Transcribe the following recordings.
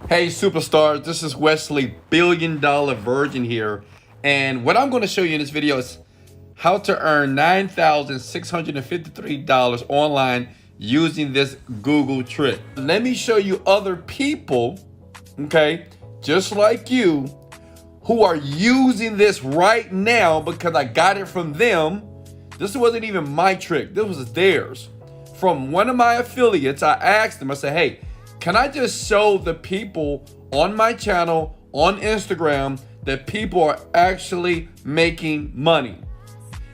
Hey superstars, this is Wesley Virgin here, and what I'm going to show you in this video is how to earn $9,653 online using this Google trick. Let me show you other people, okay, just like you, who are using this right now because I got it from them. This wasn't even my trick, this was theirs. From one of my affiliates, I asked them, I said, hey, can I just show the people on my channel, on Instagram, that people are actually making money?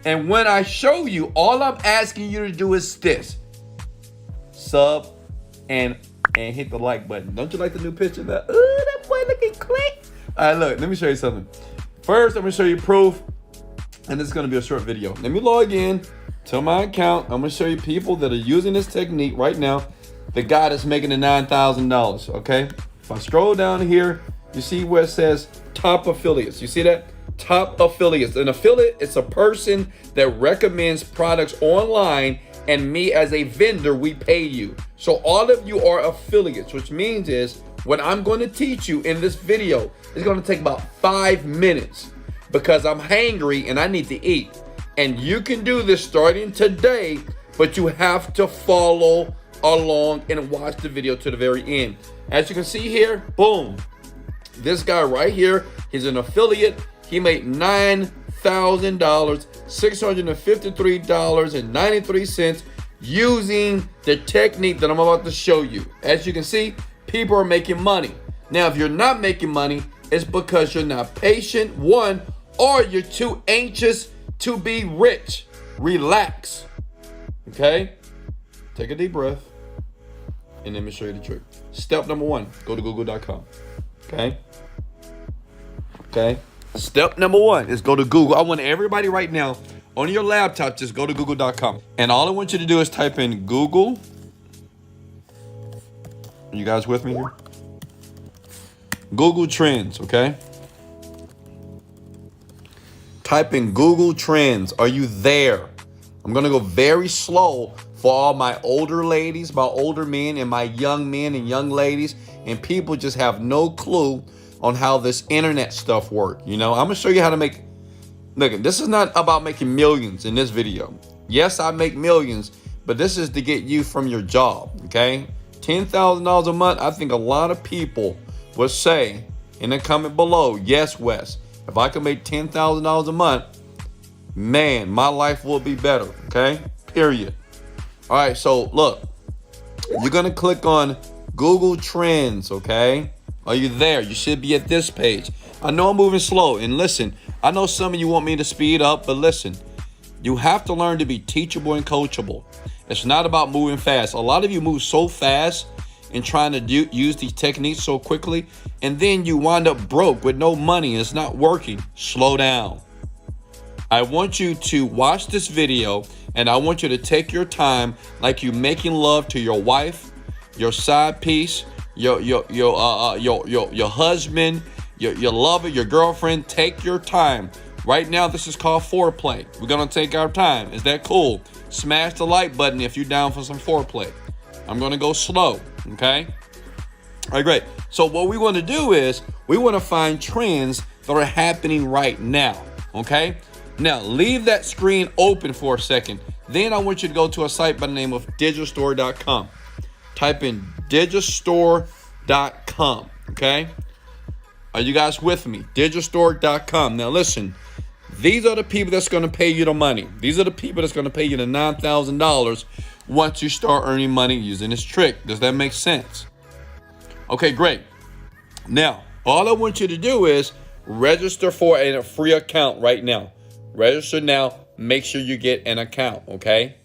And when I show you, all I'm asking you to do is this. Sub and hit the like button. Don't you like the new picture of that? Ooh, that boy looking quick. All right, look, let me show you something. First, I'm gonna show you proof, and this is gonna be a short video. Let me log in to my account. I'm gonna show you people that are using this technique right now. The guy that's making the $9,000, okay? If I scroll down here, you see where it says top affiliates. You see that? Top affiliates. An affiliate is a person that recommends products online, and me as a vendor, we pay you. So all of you are affiliates, which means is what I'm going to teach you in this video is going to take about 5 minutes because I'm hangry and I need to eat. And you can do this starting today, but you have to follow along and watch the video to the very end. As you can see here, boom, this guy right here, he's an affiliate. He made $9,653.93 using the technique that I'm about to show you. As you can see, people are making money. Now, if you're not making money, it's because you're not patient, one, or you're too anxious to be rich. Relax, okay? Take a deep breath. And let me show you the trick. Step number one, go to google.com. Okay? Step number one is go to Google. I want everybody right now on your laptop, just go to google.com. And all I want you to do is type in Google. Are you guys with me here? Google Trends, okay? Type in Google Trends. Are you there? I'm going to go very slow for all my older ladies, my older men, and my young men and young ladies, and people just have no clue on how this internet stuff works. You know, I'm gonna show you how to make, look, this is not about making millions in this video. Yes, I make millions, but this is to get you from your job, okay? $10,000 a month, I think a lot of people will say in the comment below, yes, Wes, if I could make $10,000 a month, man, my life will be better, okay? Period. All right, so look, you're gonna click on Google Trends, okay? Are you there? You should be at this page. I know I'm moving slow, and listen, I know some of you want me to speed up, but listen, you have to learn to be teachable and coachable. It's not about moving fast. A lot of you move so fast and trying to use these techniques so quickly, and then you wind up broke with no money. It's not working. Slow down. I want you to watch this video, and I want you to take your time like you making love to your wife, your side piece, your husband, your lover, your girlfriend. Take your time. Right now, this is called foreplay. We're gonna take our time. Is that cool? Smash the like button if you're down for some foreplay. I'm gonna go slow, okay? All right, great. So what we wanna do is we wanna find trends that are happening right now, okay? Now, leave that screen open for a second. Then I want you to go to a site by the name of digitalstore.com. Type in digitalstore.com, okay? Are you guys with me? Digitalstore.com. Now, listen, these are the people that's going to pay you the money. These are the people that's going to pay you the $9,000 once you start earning money using this trick. Does that make sense? Okay, great. Now, all I want you to do is register for a free account right now. Register now. Make sure you get an account, okay?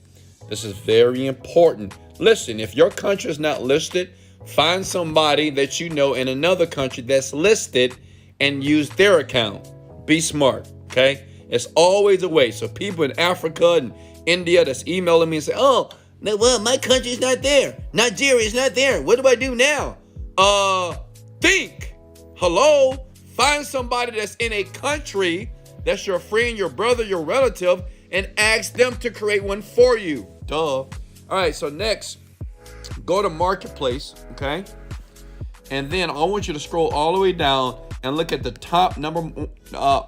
This is very important. Listen, if your country is not listed, find somebody that you know in another country that's listed and use their account. Be smart, okay? It's always a way. So people in Africa and India that's emailing me and say, oh, no, well, my country's not there. Nigeria's not there. What do I do now? Think. Hello? Find somebody that's in a country that's your friend, your brother, your relative, and ask them to create one for you. Duh. All right, so next, go to Marketplace, okay? And then I want you to scroll all the way down and look at the top number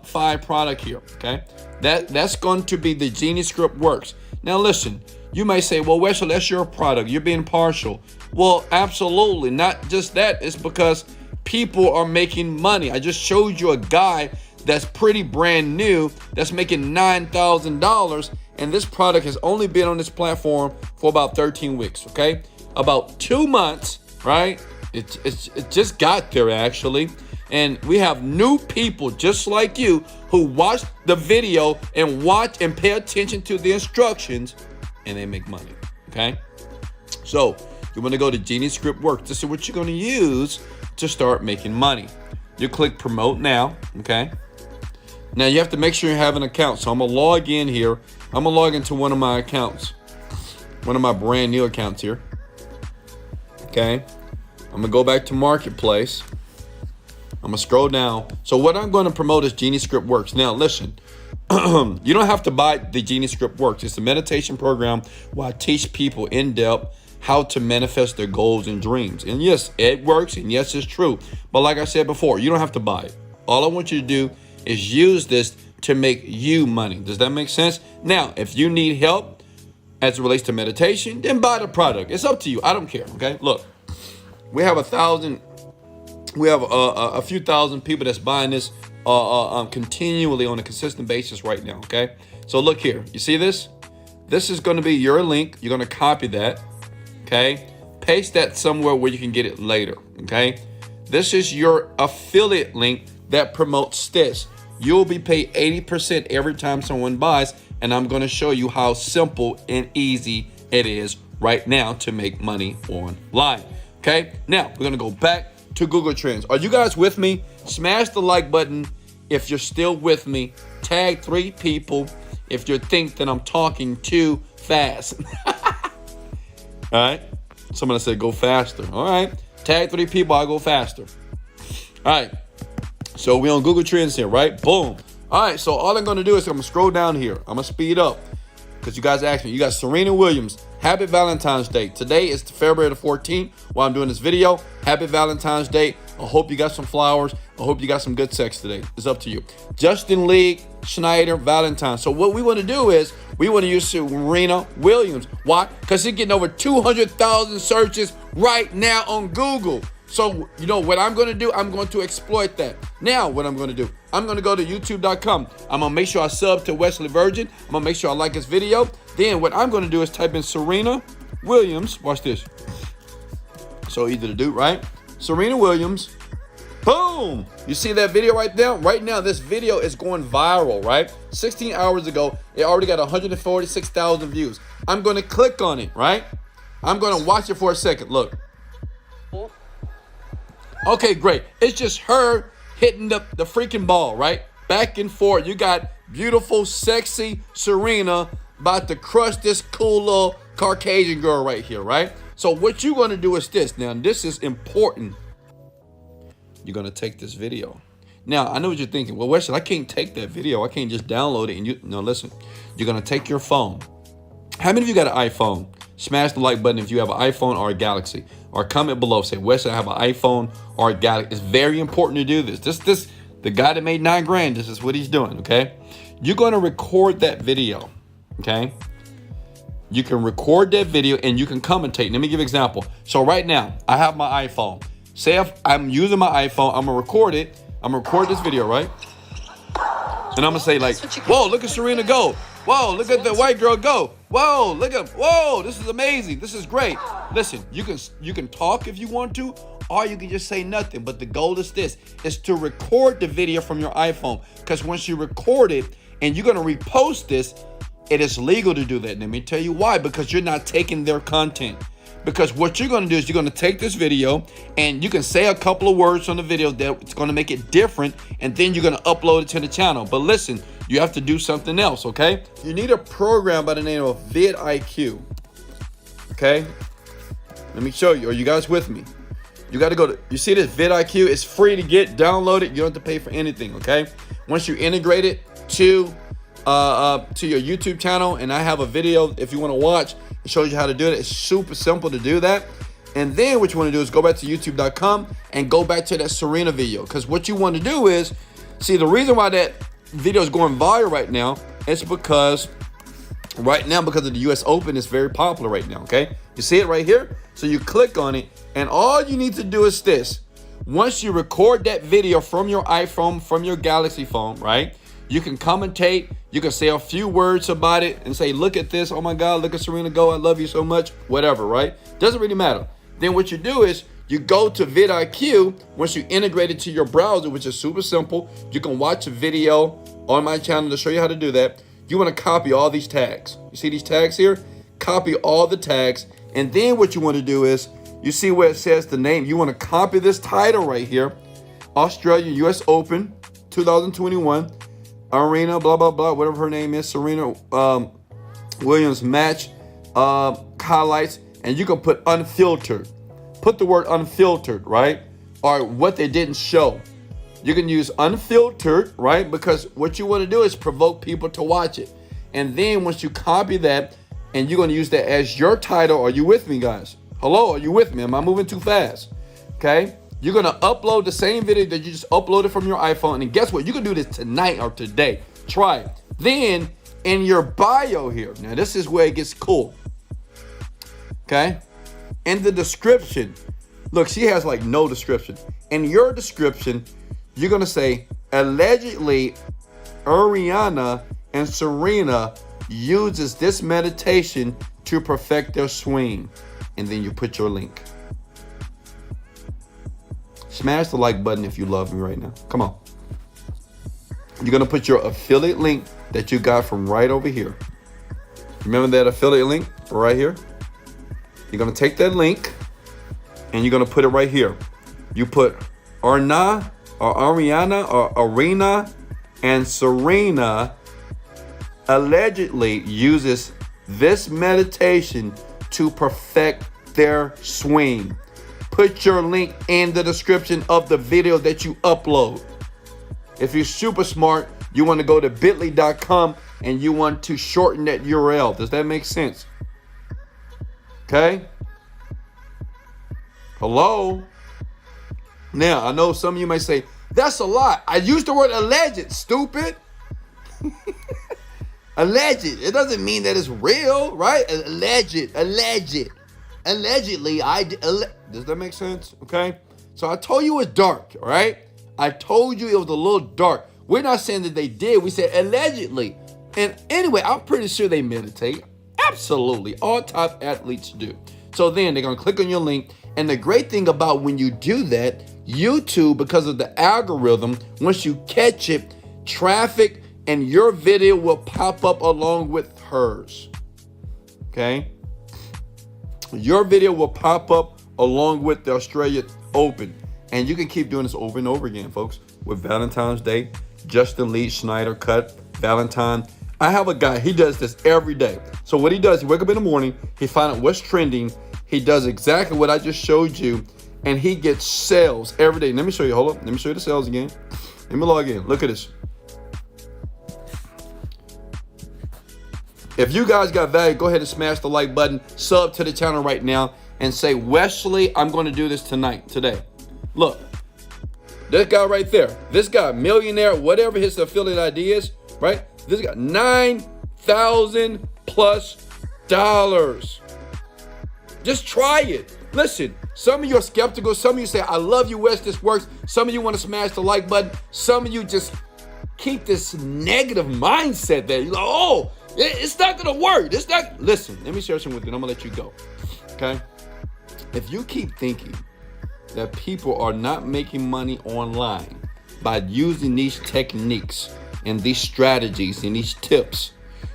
5 product here, okay? That's going to be the Genie Script Works. Now listen, you may say, well, Wesley, that's your product. You're being partial. Well, absolutely. Not just that. It's because people are making money. I just showed you a guy that's pretty brand new that's making $9,000, and this product has only been on this platform for about 13 weeks, okay? About 2 months, right? It just got there, actually. And we have new people just like you who watch the video and watch and pay attention to the instructions, and they make money, okay? So you want to go to Genie Script Works. This is what you're going to use to start making money. You click Promote Now, okay? Now you have to make sure you have an account. So I'm going to log in here. I'm going to log into one of my accounts, one of my brand new accounts here, okay? I'm going to go back to Marketplace. I'm going to scroll down. So what I'm going to promote is Genie Script Works. Now, listen, you don't have to buy the Genie Script Works. It's a meditation program where I teach people in depth how to manifest their goals and dreams. And yes, it works. And yes, it's true. But like I said before, you don't have to buy it. All I want you to do is use this to make you money. Does that make sense? Now, if you need help as it relates to meditation, then buy the product. It's up to you. I don't care. Okay. Look, we have a few thousand people that's buying this continually on a consistent basis right now, okay? So look here. You see this? This is going to be your link. You're going to copy that, okay? Paste that somewhere where you can get it later, okay? This is your affiliate link that promotes this. You'll be paid 80% every time someone buys, and I'm going to show you how simple and easy it is right now to make money online, okay? Now, we're going to go back to Google Trends. Are you guys with me? Smash the like button if you're still with me. Tag 3 people if you think that I'm talking too fast. All right. Somebody said go faster. All right. Tag 3 people, I'll go faster. All right. So we're on Google Trends here, right? Boom. All right. So all I'm going to do is I'm going to scroll down here. I'm going to speed up because you guys asked me. You got Serena Williams. Happy Valentine's Day. Today is February the 14th while I'm doing this video. Happy Valentine's Day. I hope you got some flowers. I hope you got some good sex today. It's up to you. Justin Lee, Schneider, Valentine. So what we want to do is we want to use Serena Williams. Why? Because she's getting over 200,000 searches right now on Google. So, you know what I'm going to do? I'm going to exploit that. Now, what I'm going to do, I'm going to go to youtube.com. I'm going to make sure I sub to Wesley Virgin. I'm going to make sure I like his video. Then what I'm going to do is type in Serena Williams. Watch this. So easy to do, right? Serena Williams. Boom. You see that video right there? Right now, this video is going viral, right? 16 hours ago, it already got 146,000 views. I'm going to click on it, right? I'm going to watch it for a second. Look. Okay, great. It's just her hitting the freaking ball, right? Back and forth. You got beautiful, sexy Serena about to crush this cool little Caucasian girl right here, right? So what you're going to do is this. Now, this is important. You're going to take this video. Now, I know what you're thinking. Well, Wesley, I can't take that video. I can't just download it. And no, listen. You're going to take your phone. How many of you got an iPhone? Smash the like button if you have an iPhone or a Galaxy. Or comment below. Say, Wesley, I have an iPhone or a Galaxy. It's very important to do this. The guy that made $9,000, this is what he's doing, okay? You're going to record that video, okay? You can record that video and you can commentate. Let me give an example. So right now, I have my iPhone. Say if I'm using my iPhone, I'm going to record it. I'm going to record this video, right? And I'm going to say like, whoa, look at Serena go. Whoa, look at the white girl go. Whoa, whoa, this is amazing. This is great. Listen, you can talk if you want to, or you can just say nothing. But the goal is this, is to record the video from your iPhone. Because once you record it and you're going to repost this, it is legal to do that. Let me tell you why. Because you're not taking their content. Because what you're going to do is you're going to take this video and you can say a couple of words on the video that's going to make it different. And then you're going to upload it to the channel. But listen, you have to do something else, okay? You need a program by the name of vidIQ, okay? Let me show you. Are you guys with me? You got to go to, you see this vidIQ? It's free to get, download it. You don't have to pay for anything, okay? Once you integrate it to your YouTube channel, and I have a video if you want to watch, it shows you how to do it. It's super simple to do that. And then what you want to do is go back to youtube.com and go back to that Serena video. Because what you want to do is, see, the reason why that video is going viral right now is because because of the US Open, it's very popular right now, okay? You see it right here? So you click on it, and all you need to do is this. Once you record that video from your iPhone, from your Galaxy phone, right? You can commentate, you can say a few words about it and say, look at this, oh my God, look at Serena go, I love you so much, whatever, right? Doesn't really matter. Then what you do is you go to vidIQ. Once you integrate it to your browser, which is super simple, you can watch a video on my channel to show you how to do that. You want to copy all these tags. You see these tags here? Copy all the tags. And then what you want to do is, you see where it says the name. You want to copy this title right here. Australia US Open 2021. Arena, blah, blah, blah, whatever her name is. Serena Williams match highlights. And you can put unfiltered. Put the word unfiltered, right? Or what they didn't show. You can use unfiltered, right? Because what you want to do is provoke people to watch it. And then once you copy that, and you're going to use that as your title. Are you with me, guys? Hello, are you with me? Am I moving too fast? Okay. You're going to upload the same video that you just uploaded from your iPhone. And guess what? You can do this tonight or today. Try it. Then in your bio here. Now, this is where it gets cool. Okay. In the description. Look, she has like no description. In your description, you're going to say, allegedly, Ariana and Serena uses this meditation to perfect their swing. And then you put your link. Smash the like button if you love me right now. Come on. You're going to put your affiliate link that you got from right over here. Remember that affiliate link right here? You're going to take that link and you're going to put it right here. You put Ariana and Serena allegedly uses this meditation to perfect their swing. Put your link in the description of the video that you upload. If you're super smart, you want to go to bit.ly.com and you want to shorten that URL. Does that make sense? Okay? Hello? Now, I know some of you may say, that's a lot. I used the word alleged, stupid. Alleged. It doesn't mean that it's real, right? Allegedly, does that make sense? Okay. So I told you it's dark, all right? I told you it was a little dark. We're not saying that they did. We said allegedly. And anyway, I'm pretty sure they meditate. Absolutely. All top athletes do. So then they're going to click on your link. And the great thing about when you do that, YouTube, because of the algorithm, once you catch it, traffic and your video will pop up along with hers. Okay? Your video will pop up along with the Australia Open. And you can keep doing this over and over again, folks. With Valentine's Day, Justin Lee Schneider cut, Valentine. I have a guy, he does this every day. So what he does, he wake up in the morning, he find out what's trending. He does exactly what I just showed you. And he gets sales every day. Let me show you, hold up. Let me show you the sales again. Let me log in. Look at this. If you guys got value, go ahead and smash the like button, sub to the channel right now, and say, Wesley, I'm going to do this today. Look, this guy right there, this guy, millionaire, whatever his affiliate ID is, right? This guy, $9,000+. Just try it. Listen, some of you are skeptical. Some of you say, I love you, Wes, this works. Some of you want to smash the like button. Some of you just keep this negative mindset there. You're like, oh, it's not going to work. It's not. Listen, let me share something with you. I'm going to let you go. Okay? If you keep thinking that people are not making money online by using these techniques and these strategies and these tips,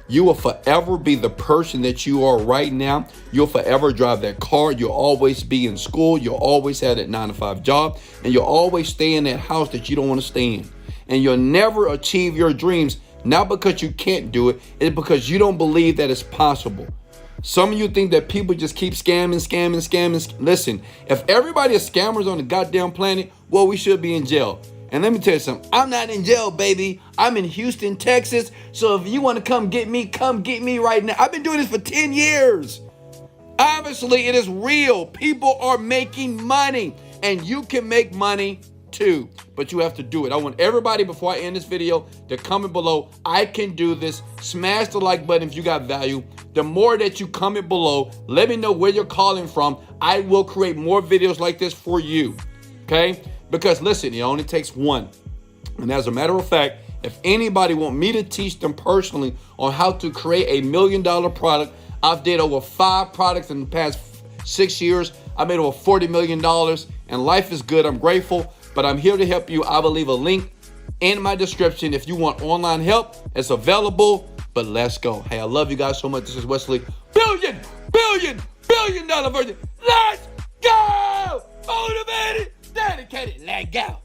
you will forever be the person that you are right now. You'll forever drive that car. You'll always be in school. You'll always have that 9-to-5 job. And you'll always stay in that house that you don't want to stay in. And you'll never achieve your dreams, not because you can't do it. It's because you don't believe that it's possible. Some of you think that people just keep scamming. Listen, if everybody is scammers on the goddamn planet, well, we should be in jail. And let me tell you something. I'm not in jail, baby. I'm in Houston, Texas. So if you want to come get me right now. I've been doing this for 10 years. Obviously, it is real. People are making money, and you can make money too, but you have to do it. I want everybody, before I end this video, to comment below, I can do this. Smash the like button if you got value. The more that you comment below, let me know where you're calling from. I will create more videos like this for you, okay? Because listen, it only takes one. And as a matter of fact, if anybody want me to teach them personally on how to create $1 million product, I've did over 5 products in the past 6 years. I made over $40 million, and life is good. I'm grateful, but I'm here to help you. I will leave a link in my description if you want online help. It's available, but let's go. Hey, I love you guys so much. This is Wesley, billion dollar virgin. Let's go! Motivated, dedicated, let go.